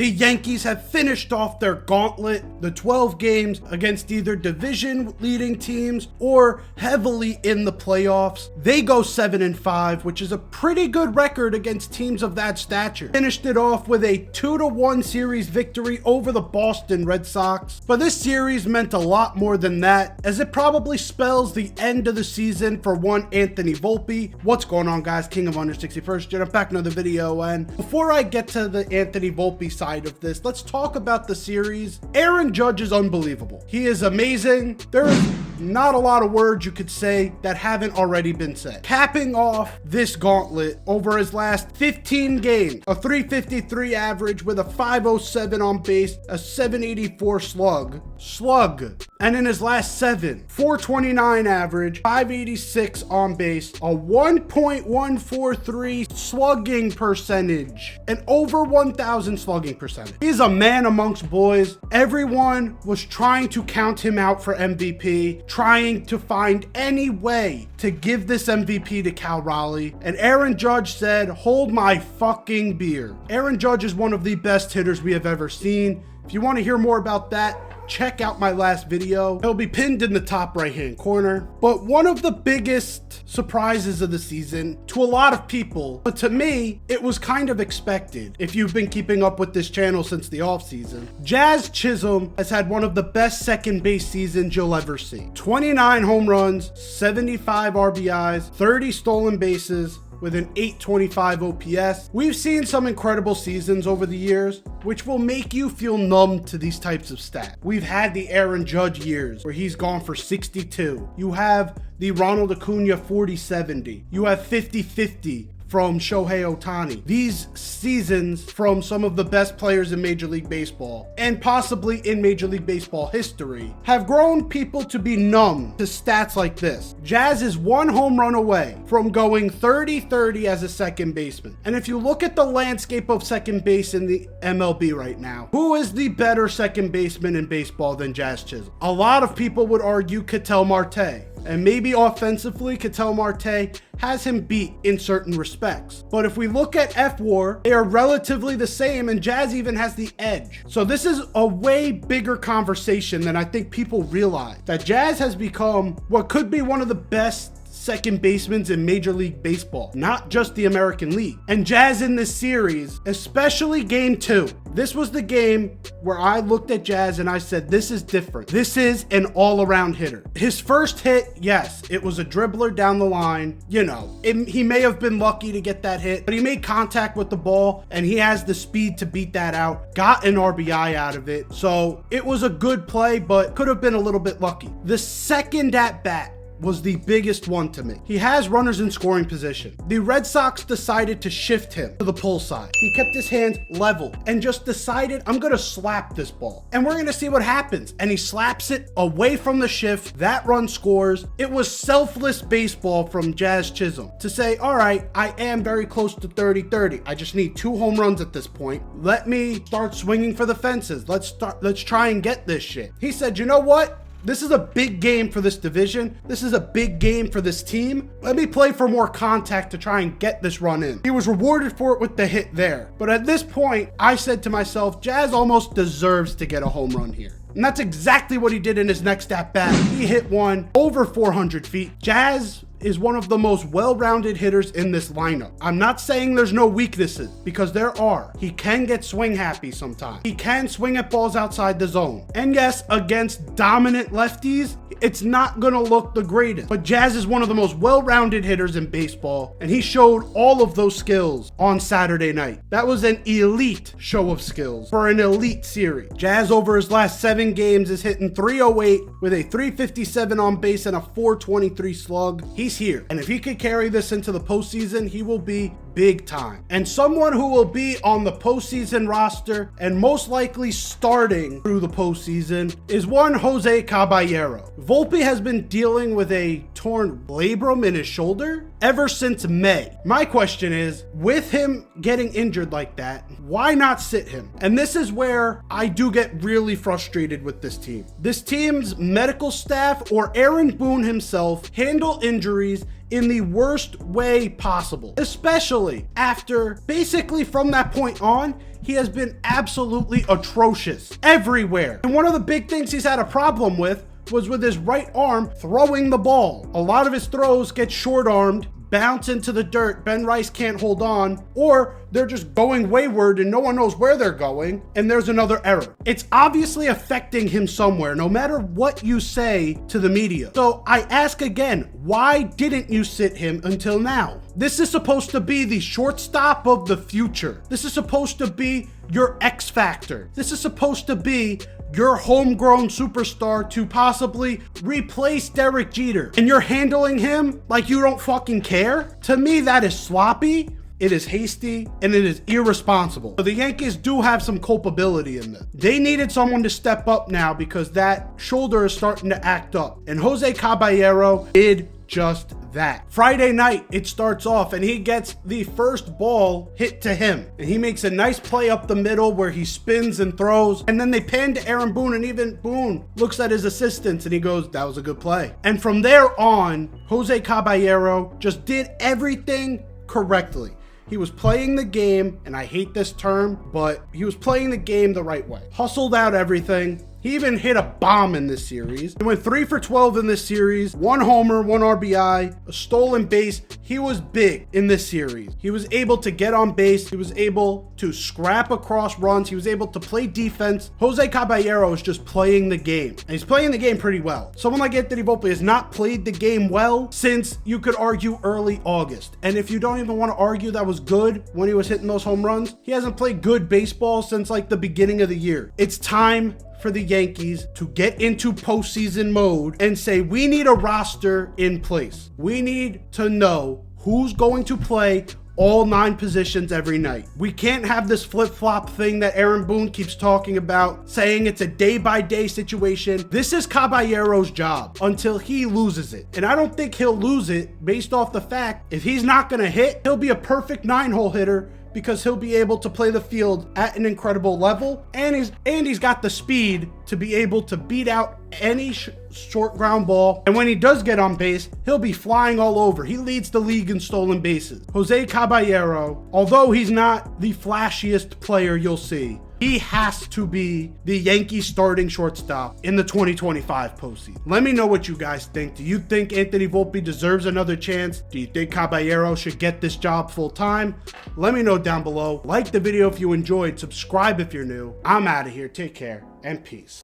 The Yankees have finished off their gauntlet, the 12 games against either division leading teams or heavily in the playoffs. They go 7-5, which is a pretty good record against teams of that stature. Finished it off with a 2-1 series victory over the Boston Red Sox. But this series meant a lot more than that, as it probably spells the end of the season for one Anthony Volpe. What's going on, guys? King of Under 61st Gen. I'm back in another video, and before I get to the Anthony Volpe side of this, let's talk about the series. Aaron Judge is unbelievable. He is amazing. There is not a lot of words you could say that haven't already been said. Capping off this gauntlet over his last 15 games, a 353 average with a 507 on base, a 784 slug. And in his last 7, 429 average, 586 on base, a 1.143 slugging percentage, and over 1,000 slugging percentage. He's a man amongst boys. Everyone was trying to count him out for MVP, trying to find any way to give this MVP to Cal Raleigh, and Aaron Judge said, hold my fucking beer. Aaron Judge is one of the best hitters we have ever seen. If you want to hear more about that, check out my last video. It'll be pinned in the top right hand corner. But one of the biggest surprises of the season to a lot of people, but to me, it was kind of expected if you've been keeping up with this channel since the offseason. Jazz Chisholm has had one of the best second base seasons you'll ever see. 29 home runs, 75 RBIs, 30 stolen bases, with an 825 OPS. We've seen some incredible seasons over the years, which will make you feel numb to these types of stats. We've had the Aaron Judge years where he's gone for 62. You have the Ronald Acuna 40-70. You have 50-50 from Shohei Ohtani. These seasons from some of the best players in Major League Baseball, and possibly in Major League Baseball history, have grown people to be numb to stats like this. Jazz is one home run away from going 30-30 as a second baseman. And if you look at the landscape of second base in the MLB right now, who is the better second baseman in baseball than Jazz Chisholm? A lot of people would argue Ketel Marte. And maybe offensively, Ketel Marte has him beat in certain respects. But if we look at F-WAR, they are relatively the same, and Jazz even has the edge. So this is a way bigger conversation than I think people realize. That Jazz has become what could be one of the best second basemen in Major League Baseball, not just the American League. And Jazz in this series, especially game 2, this was the game where I looked at Jazz and I said, this is different. This is an all-around hitter. His first hit, yes, it was a dribbler down the line. You know, he may have been lucky to get that hit, but he made contact with the ball and he has the speed to beat that out, got an RBI out of it. So it was a good play, but could have been a little bit lucky. The second at bat was the biggest one to me. He has runners in scoring position. The Red Sox decided to shift him to the pull side. He kept his hands level and just decided, I'm gonna slap this ball and we're gonna see what happens. And he slaps it away from the shift. That run scores. It was selfless baseball from Jazz Chisholm to say, all right, I am very close to 30-30. I just need 2 home runs at this point. Let me start swinging for the fences. Let's try and get this shit. He said, you know what? This is a big game for this division. This is a big game for this team. Let me play for more contact to try and get this run in. He was rewarded for it with the hit there. But at this point, I said to myself, Jazz almost deserves to get a home run here. And that's exactly what he did in his next at-bat. He hit one over 400 feet. Jazz is one of the most well-rounded hitters in this lineup. I'm not saying there's no weaknesses, because there are. He can get swing happy sometimes. He can swing at balls outside the zone. And yes, against dominant lefties, it's not gonna look the greatest. But Jazz is one of the most well-rounded hitters in baseball, and he showed all of those skills on Saturday night. That was an elite show of skills for an elite series. Jazz over his last 7 games is hitting .308 with a 357 on base and a 423 slug. He's here. And if he could carry this into the postseason, he will be big time. And someone who will be on the postseason roster and most likely starting through the postseason is one Jose Caballero. Volpe has been dealing with a torn labrum in his shoulder ever since May. My question is, with him getting injured like that, why not sit him? And this is where I do get really frustrated with this team. This team's medical staff or Aaron Boone himself handle injuries in the worst way possible, especially after basically from that point on, he has been absolutely atrocious everywhere. And one of the big things he's had a problem with was with his right arm throwing the ball. A lot of his throws get short-armed, bounce into the dirt, Ben Rice can't hold on, or they're just going wayward and no one knows where they're going, and there's another error. It's obviously affecting him somewhere, no matter what you say to the media. So I ask again, why didn't you sit him until now? This is supposed to be the shortstop of the future. This is supposed to be your X factor. This is supposed to be your homegrown superstar to possibly replace Derek Jeter, and you're handling him like you don't fucking care? To me, that is sloppy, it is hasty, and it is irresponsible. So the Yankees do have some culpability in this. They needed someone to step up now because that shoulder is starting to act up, and Jose Caballero did just that. Friday night, it starts off and he gets the first ball hit to him, and he makes a nice play up the middle where he spins and throws, and then they pan to Aaron Boone, and even Boone looks at his assistants and he goes, that was a good play. And from there on, Jose Caballero just did everything correctly. He was playing the game, and I hate this term, but he was playing the game the right way. Hustled out everything. He even hit a bomb in this series. He went 3 for 12 in this series, 1 homer, 1 RBI, a stolen base. He was big in this series. He was able to get on base. He was able to scrap across runs. He was able to play defense. Jose Caballero is just playing the game, and he's playing the game pretty well. Someone like Anthony Volpe has not played the game well since, you could argue, early August. And if you don't even want to argue that was good when he was hitting those home runs, he hasn't played good baseball since like the beginning of the year. It's time for the Yankees to get into postseason mode and say, we need a roster in place. We need to know who's going to play all 9 positions every night. We can't have this flip-flop thing that Aaron Boone keeps talking about, saying it's a day-by-day situation. This is Caballero's job until he loses it. And I don't think he'll lose it based off the fact if he's not gonna hit, he'll be a perfect 9-hole hitter because he'll be able to play the field at an incredible level, and he's got the speed to be able to beat out any short ground ball. And when he does get on base, he'll be flying all over. He leads the league in stolen bases. Jose Caballero, although he's not the flashiest player you'll see, he has to be the Yankees starting shortstop in the 2025 postseason. Let me know what you guys think. Do you think Anthony Volpe deserves another chance? Do you think Caballero should get this job full time? Let me know down below. Like the video if you enjoyed. Subscribe if you're new. I'm out of here. Take care and peace.